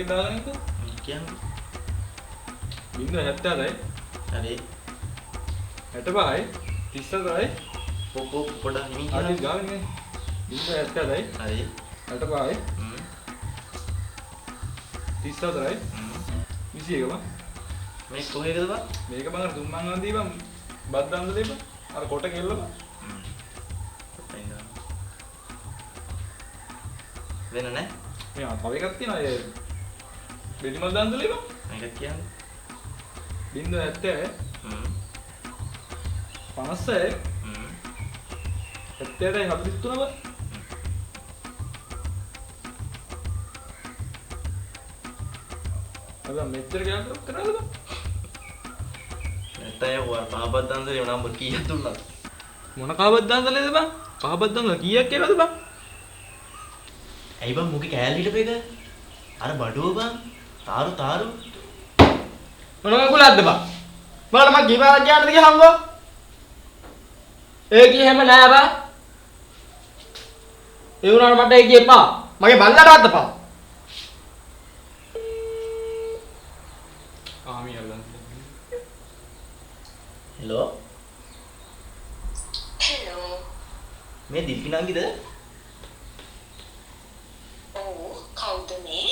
ටික දාගෙන ඉන්නකෝ. කියන්නේ. 0.76යි. හරි. 65යි. 37යි. පොඩ හිමින් ආදි කියනවා. ගාගෙන ඉන්නේ. 0.76යි. හරි. 65යි. 34යි. 21 බං. මේ කොහේද බං? මේක බං අර 3 මං හන්දිය බං. බත් දාන්න දෙපන්. අර කොට කෙල්ල බං. වෙන නැහැ. මේ තව එකක් තියෙනවා ඒ බෙලිමල් දාන්න දෙලේ බං. මේක කියන්නේ. 0.70යි. 56යි. 70යි 43 බං. අද මෙච්චර ගානක් කරනවද බං? නැත්නම් යවුවා පාපත් දන්සලේ නම්බර් කීයක් දුන්නාද? මොන කාබත් දාන්නලේද බං? කාබත් දාන්න කීයක් කියලාද බං? ඇයි බං මුගේ කෑල්ල හිටපේක? අර බඩුව බං. තාරු. මොන කකුලක්ද බං? බලන්න මං ගිපාරක් ගියාද ගියහම්කෝ. ඒ කියෙ හැම නෑ බං. ඒ වුණාට මට ඒ කියෙ එපා. මගේ බල්ලටවත් එපා. ආමි අල්ලන්න. හෙලෝ. හෙලෝ. මේ දිල්පි නංගිද? ඔව් කවුද මේ?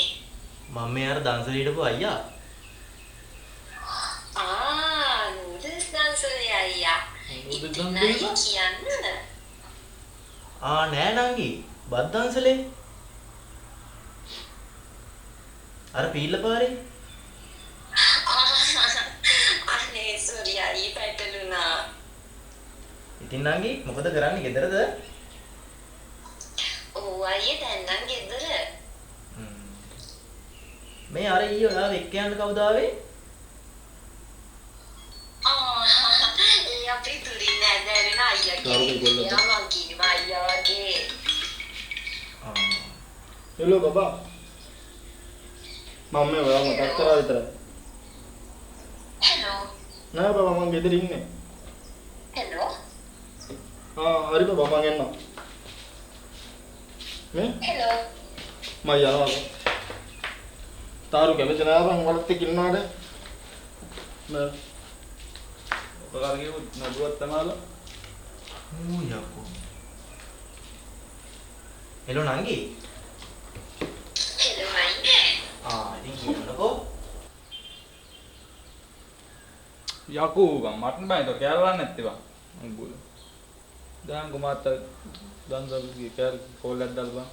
මම මේ අර දන්සලේ හිටපු අයියා. නූඩල්ස් දන්සලේ අයියා. නූඩල්ස් ඉතින් දන්සලේ අයියා කියන්න. නෑ නංගි. බත් දන්සලේ. අර පීල්ල පාරේ. අනේ සෝරි අයියා පැටලුණා. ඉතින් නංගි මොකද කරන්නේ ගෙදරද? ඔව් අයියා දැන් නම් ගෙදර. මේ අර ඊයේ ඔයාව එක්ක යන්න කවුද ආවේ? ඒ අපේ තුරින් නැදගෙන අයියා කියන්නේ. මං කිව්වා අයියා වගේ. හෙලෝ බබා. මම මේ ඔයාව මතක් කරා විතරයි. හෙලෝ. නෑ බබා මං ගෙදර ඉන්නේ. හෙලෝ. හරි බබා මං එන්නම්. මේ හෙලෝ. මම යනවා. තාරු කැමති නෑ බං වලත් එක්ක ඉන්නවාට. නෑ. ඔයාලගේ නඩුවක් තමාලා. යකෝ. හෙලෝ නංගි. හෙලෝ අයියා. ඉතින් කියන්නකෝ. යකෝ බං මටන් බෑ ඒක කෑල්ලක් නැත්තේ බං. මං බුල. දැන් කොමාත්ත දන්සල්ගේ කෑල් කෝල් එකක් දාලා බං.